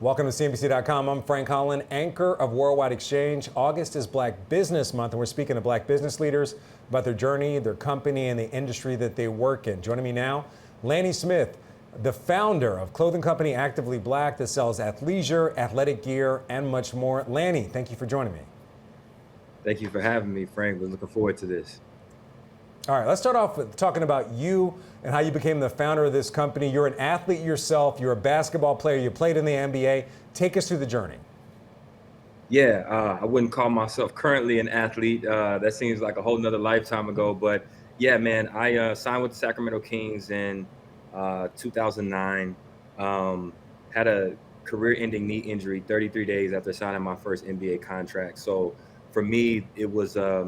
Welcome to CNBC.com. I'm Frank Holland, anchor of Worldwide Exchange. August is Black Business Month, and we're speaking to Black business leaders about their journey, their company, and the industry that they work in. Joining me now, Lanny Smith, the founder of clothing company Actively Black that sells athleisure, athletic gear, and much more. Lanny, thank you for joining me. Thank you for having me, Frank. We're looking forward to this. All right, let's start off with talking about you and how you became the founder of this company. You're an athlete yourself. You're a basketball player. You played in the NBA. Take us through the journey. Yeah, I wouldn't call myself currently an athlete. That seems like a whole nother lifetime ago. But yeah, man, I signed with the Sacramento Kings in 2009. Had a career-ending knee injury 33 days after signing my first NBA contract. So for me, it was uh,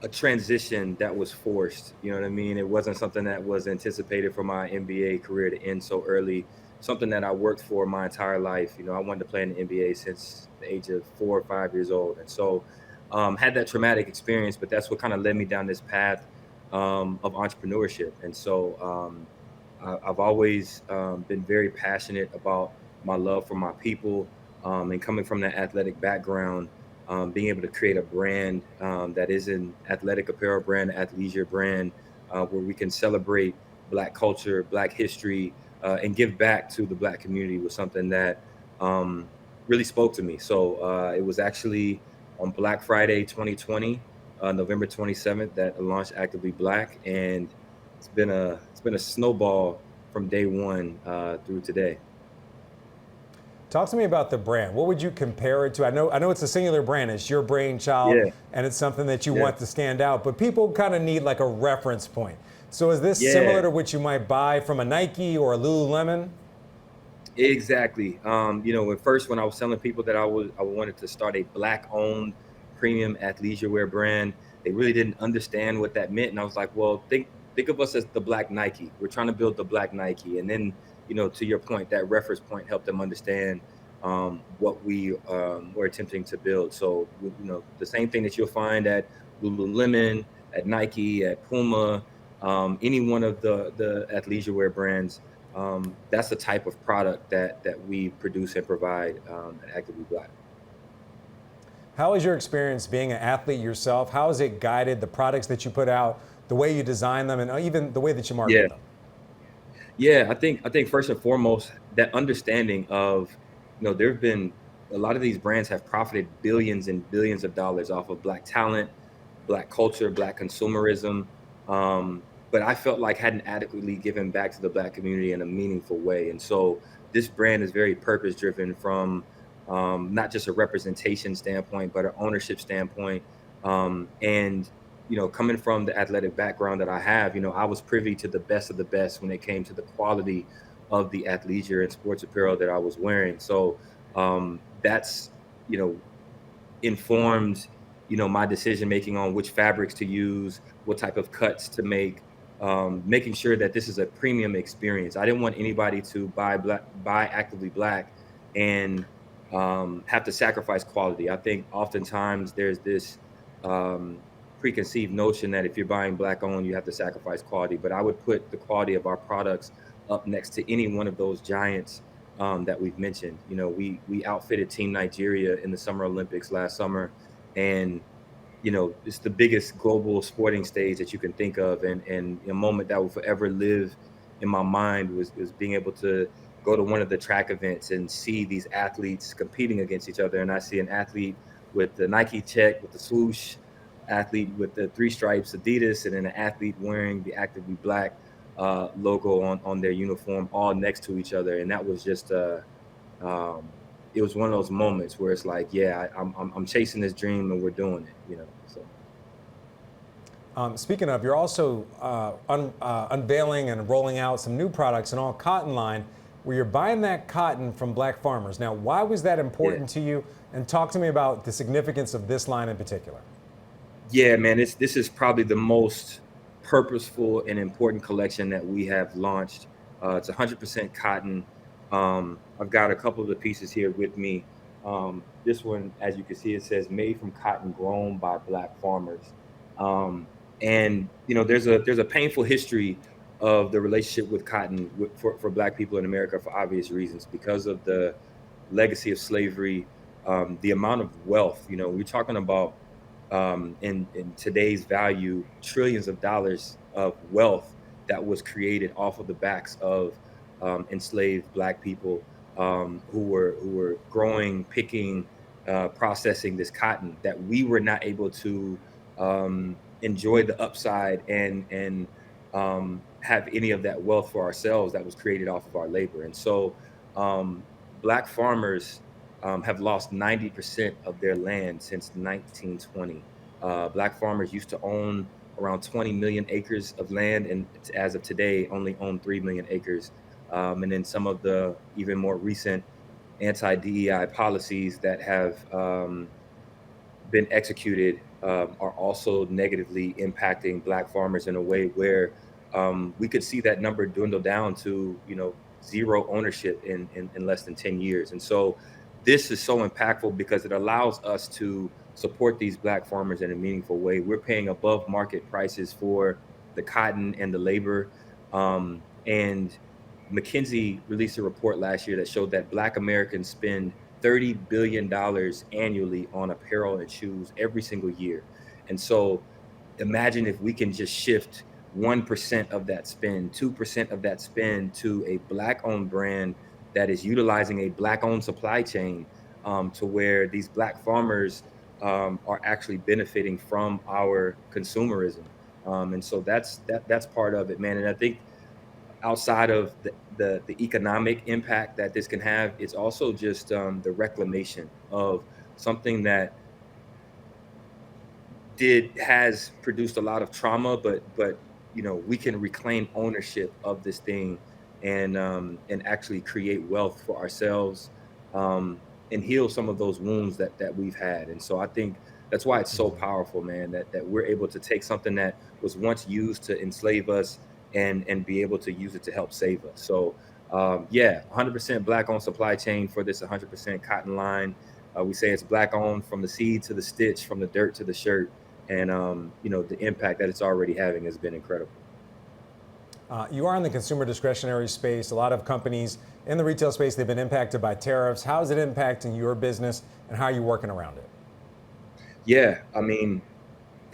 a transition that was forced. You know what I mean? It wasn't something that was anticipated for my NBA career to end so early. Something that I worked for my entire life. You know, I wanted to play in the NBA since the age of 4 or 5 years old, and so had that traumatic experience. But that's what kind of led me down this path of entrepreneurship. And so I've always been very passionate about my love for my people, and coming from that athletic background. Being able to create a brand that is an athletic apparel brand, athleisure brand, where we can celebrate Black culture, Black history, and give back to the Black community was something that really spoke to me. So it was actually on Black Friday 2020, November 27th, that I launched Actively Black, and it's been a snowball from day one through today. Talk to me about the brand. What would you compare it to? I know it's a singular brand. It's your brainchild, Yeah, and it's something that you yeah, want to stand out. But people kind of need like a reference point. So is this similar yeah. to what you might buy from a Nike or a Lululemon? Exactly. When I was telling people that I wanted to start a Black-owned premium athleisure wear brand, they really didn't understand what that meant. And I was like, well, think of us as the Black Nike. We're trying to build the Black Nike. And then, to your point, that reference point helped them understand what we were attempting to build. So, the same thing that you'll find at Lululemon, at Nike, at Puma, any one of the athleisure wear brands. That's the type of product that we produce and provide at Actively Black. How is your experience being an athlete yourself? How has it guided the products that you put out, the way you design them, and even the way that you market Yeah, them? yeah. I think first and foremost, that understanding of, there have been a lot of these brands have profited billions and billions of dollars off of Black talent, Black culture, Black consumerism. But I felt like hadn't adequately given back to the Black community in a meaningful way. And so this brand is very purpose driven from not just a representation standpoint, but an ownership standpoint. And coming from the athletic background that I have, I was privy to the best of the best when it came to the quality of the athleisure and sports apparel that I was wearing. So that's you know informed my decision making on which fabrics to use, what type of cuts to make, making sure that this is a premium experience. I didn't want anybody to buy Actively Black and have to sacrifice quality. I think oftentimes there's this preconceived notion that if you're buying Black owned, you have to sacrifice quality. But I would put the quality of our products up next to any one of those giants that we've mentioned. We outfitted Team Nigeria in the Summer Olympics last summer, and it's the biggest global sporting stage that you can think of, and a moment that will forever live in my mind was being able to go to one of the track events and see these athletes competing against each other. And I see an athlete with the Nike check, with the swoosh, athlete with the three stripes Adidas, and then an athlete wearing the Actively Black logo on their uniform, all next to each other. And that was just um, it was one of those moments where it's like, yeah, I'm chasing this dream and we're doing it. So Speaking of, you're also unveiling and rolling out some new products, an all cotton line, where you're buying that cotton from Black farmers. Now, why was that yeah. important to you? And talk to me about the significance of this line in particular. Yeah, man, this is probably the most purposeful and important collection that we have launched. It's 100% cotton. I've got a couple of the pieces here with me. This one, as you can see, it says "Made from cotton grown by Black farmers." Um, and there's a painful history of the relationship with cotton for Black people in America for obvious reasons, because of the legacy of slavery, the amount of wealth. We're talking about in today's value, trillions of dollars of wealth that was created off of the backs of enslaved Black people, who were growing, picking, processing this cotton, that we were not able to enjoy the upside and have any of that wealth for ourselves that was created off of our labor. And so Black farmers have lost 90% of their land since 1920. Black farmers used to own around 20 million acres of land, and as of today, only own 3 million acres. And then some of the even more recent anti-DEI policies that have been executed are also negatively impacting Black farmers in a way where we could see that number dwindle down to zero ownership in less than 10 years. And so this is so impactful because it allows us to support these Black farmers in a meaningful way. We're paying above market prices for the cotton and the labor. And McKinsey released a report last year that showed that Black Americans spend $30 billion annually on apparel and shoes every single year. And so imagine if we can just shift 1% of that spend, 2% of that spend to a Black-owned brand that is utilizing a Black-owned supply chain, to where these Black farmers are actually benefiting from our consumerism. And so that's part of it, man. And I think outside of the economic impact that this can have, it's also just the reclamation of something that has produced a lot of trauma, but we can reclaim ownership of this thing and actually create wealth for ourselves, and heal some of those wounds that we've had. And so I think that's why it's so powerful, man, that we're able to take something that was once used to enslave us and be able to use it to help save us. So 100% Black-owned supply chain for this 100% cotton line. We say it's Black-owned from the seed to the stitch, from the dirt to the shirt. And the impact that it's already having has been incredible. You are in the consumer discretionary space. A lot of companies in the retail space, they've been impacted by tariffs. How is it impacting your business, and how are you working around it? Yeah, I mean,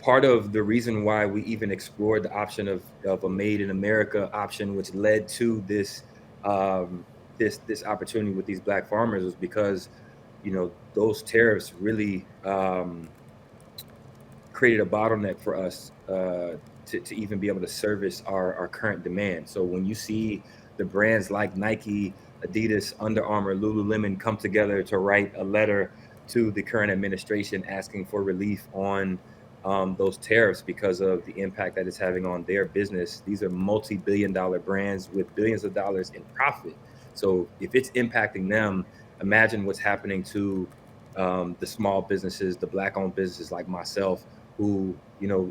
part of the reason why we even explored the option of a Made in America option, which led to this this opportunity with these Black farmers, was because those tariffs really created a bottleneck for us to even be able to service our current demand. So when you see the brands like Nike, Adidas, Under Armour, Lululemon come together to write a letter to the current administration asking for relief on those tariffs because of the impact that it's having on their business. These are multi-billion-dollar brands with billions of dollars in profit. So if it's impacting them, imagine what's happening to the small businesses, the Black-owned businesses like myself, who,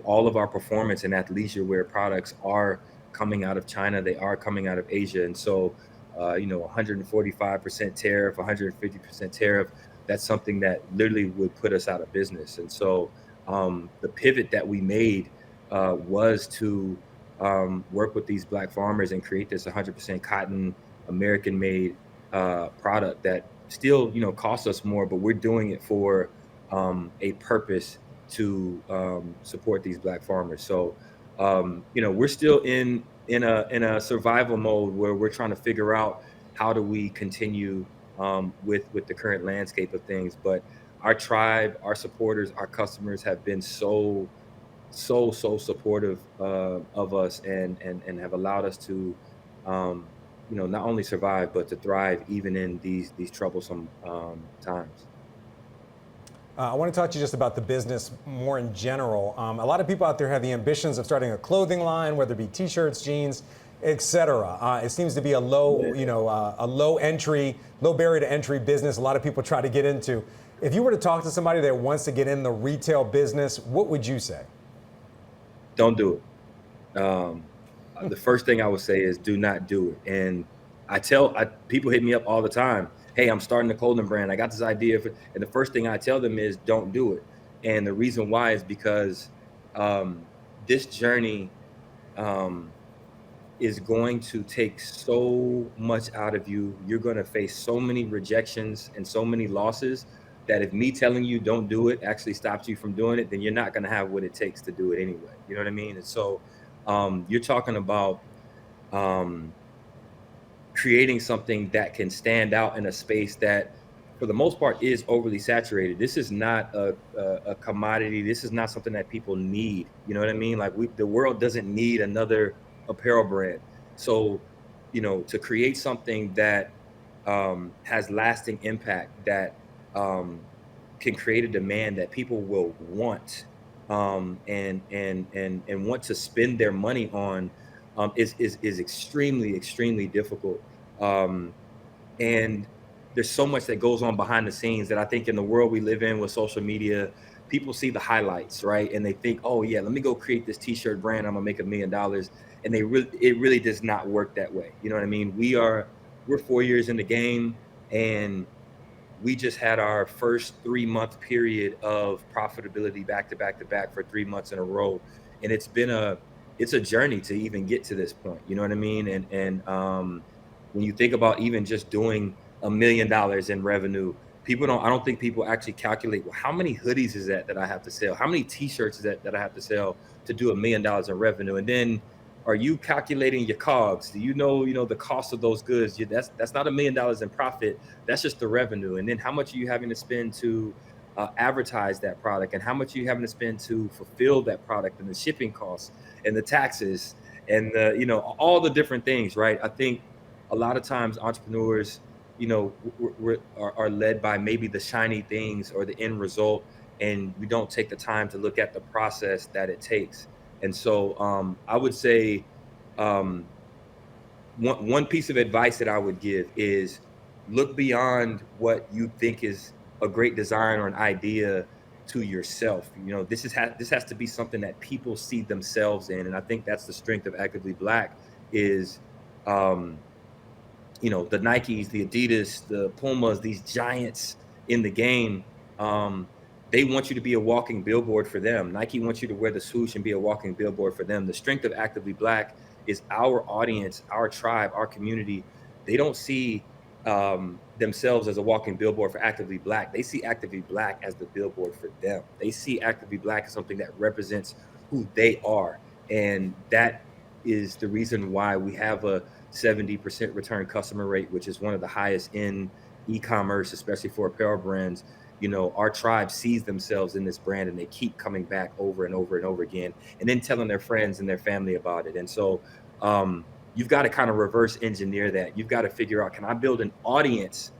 all of our performance and athleisure wear products are coming out of China. They are coming out of Asia. And so, 145% tariff, 150% tariff, that's something that literally would put us out of business. And so the pivot that we made was to work with these Black farmers and create this 100% cotton, American-made product that still, costs us more, but we're doing it for a purpose to support these Black farmers. So, we're still in a survival mode where we're trying to figure out how do we continue with the current landscape of things. But our tribe, our supporters, our customers have been so supportive of us and have allowed us to not only survive but to thrive even in these troublesome times. I want to talk to you just about the business more in general. A lot of people out there have the ambitions of starting a clothing line, whether it be T-shirts, jeans, etc. It seems to be a low barrier to entry business. A lot of people try to get into. If you were to talk to somebody that wants to get in the retail business, what would you say? Don't do it. The first thing I would say is do not do it. And people hit me up all the time. Hey, I'm starting a clothing brand. I got this idea. And the first thing I tell them is don't do it. And the reason why is because this journey is going to take so much out of you. You're going to face so many rejections and so many losses that if me telling you don't do it actually stops you from doing it, then you're not going to have what it takes to do it anyway. You know what I mean? And so you're talking about um, creating something that can stand out in a space that for the most part is overly saturated. This is not a commodity. This is not something that people need. You know what I mean? Like the world doesn't need another apparel brand. So, to create something that has lasting impact, that can create a demand that people will want, and want to spend their money on, is extremely, extremely difficult. Um, and there's so much that goes on behind the scenes that I think in the world we live in with social media, people see the highlights, right? And they think, oh yeah, let me go create this t-shirt brand. I'm gonna make $1 million. And it really does not work that way. You know what I mean? We're 4 years in the game, and we just had our first 3-month period of profitability back to back to back for 3 months in a row. And it's a journey to even get to this point. You know what I mean? And when you think about even just doing $1 million in revenue, I don't think people actually calculate, well, how many hoodies is that I have to sell? How many t-shirts is that I have to sell to do $1 million in revenue? And then are you calculating your COGS? Do you know the cost of those goods? That's not $1 million in profit. That's just the revenue. And then how much are you having to spend to advertise that product, and how much are you having to spend to fulfill that product, and the shipping costs and the taxes and all the different things, right? I think a lot of times entrepreneurs, are led by maybe the shiny things or the end result, and we don't take the time to look at the process that it takes. And so I would say um, one piece of advice that I would give is look beyond what you think is a great design or an idea to yourself. This has to be something that people see themselves in, and I think that's the strength of Actively Black is um, the Nikes, the Adidas, the Pumas, these giants in the game. They want you to be a walking billboard for them. Nike wants you to wear the swoosh and be a walking billboard for them. The strength of Actively Black is our audience, our tribe, our community. They don't see themselves as a walking billboard for Actively Black. They see Actively Black as the billboard for them. They see Actively Black as something that represents who they are. And that is the reason why we have a 70% return customer rate, which is one of the highest in e-commerce, especially for apparel brands. Our tribe sees themselves in this brand, and they keep coming back over and over and over again, and then telling their friends and their family about it. And so you've got to kind of reverse engineer that. You've got to figure out, can I build an audience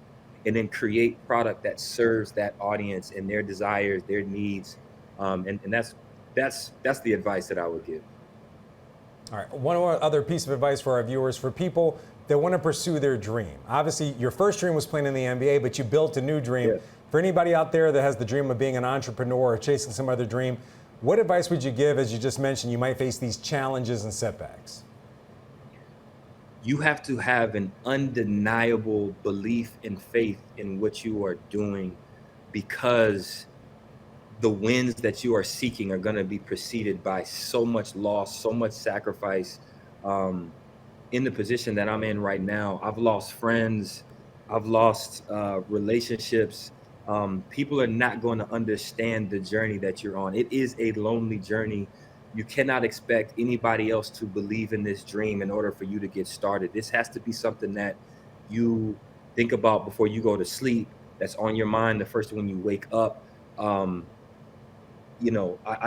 and then create product that serves that audience and their desires, their needs? And that's the advice that I would give. All right, one other piece of advice for our viewers, for people that want to pursue their dream. Obviously, your first dream was playing in the NBA, but you built a new dream. Yeah. For anybody out there that has the dream of being an entrepreneur or chasing some other dream, what advice would you give? As you just mentioned, you might face these challenges and setbacks. You have to have an undeniable belief and faith in what you are doing, because the wins that you are seeking are going to be preceded by so much loss, so much sacrifice. In the position that I'm in right now, I've lost friends, I've lost relationships. People are not going to understand the journey that you're on. It is a lonely journey. You cannot expect anybody else to believe in this dream in order for you to get started. This has to be something that you think about before you go to sleep, that's on your mind the first when you wake up. I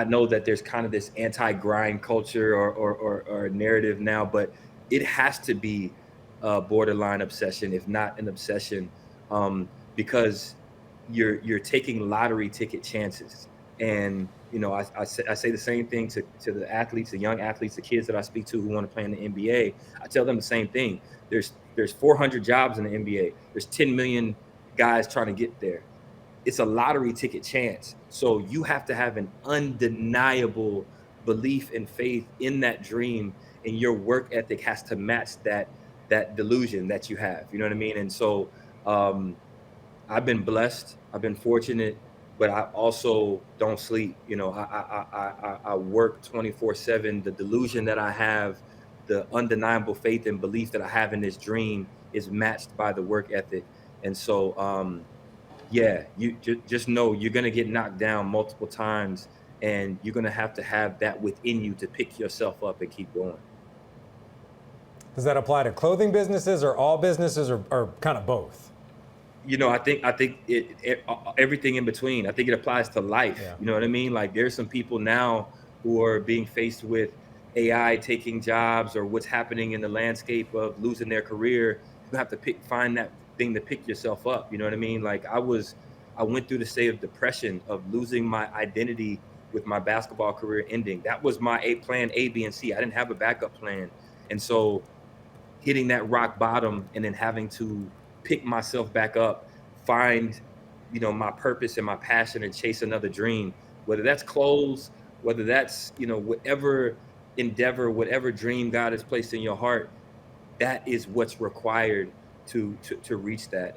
know that there's kind of this anti-grind culture or narrative now, but it has to be a borderline obsession, if not an obsession, because you're taking lottery ticket chances. And I say the same thing to the athletes, the young athletes, the kids that I speak to who want to play in the NBA. I tell them the same thing. There's 400 jobs in the NBA. There's 10 million guys trying to get there. It's a lottery ticket chance. So you have to have an undeniable belief and faith in that dream, and your work ethic has to match that delusion that you have. You know what I mean? And so I've been blessed. I've been fortunate, but I also don't sleep. I work 24/7. The delusion that I have the undeniable faith and belief that I have in this dream is matched by the work ethic. And so, yeah, you just know you're going to get knocked down multiple times, and you're going to have that within you to pick yourself up and keep going. Does that apply to clothing businesses or all businesses, or kind of both? I think everything in between. I think it applies to life. Yeah. You know what I mean? Like, there's some people now who are being faced with AI taking jobs, or what's happening in the landscape of losing their career. You have to find that thing to pick yourself up. You know what I mean? Like, I went through the state of depression of losing my identity with my basketball career ending. That was my plan A, B, and C. I didn't have a backup plan. And so hitting that rock bottom and then having to pick myself back up, find, my purpose and my passion, and chase another dream, whether that's clothes, whether that's, whatever endeavor, whatever dream God has placed in your heart, that is what's required to reach that.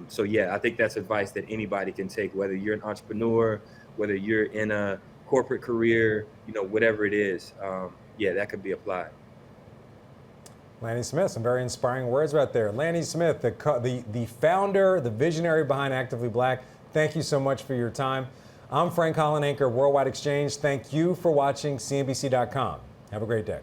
So, yeah, I think that's advice that anybody can take, whether you're an entrepreneur, whether you're in a corporate career, whatever it is. Yeah, that could be applied. Lanny Smith, some very inspiring words right there. Lanny Smith, the founder, the visionary behind Actively Black. Thank you so much for your time. I'm Frank Holland, anchor of Worldwide Exchange. Thank you for watching CNBC.com. Have a great day.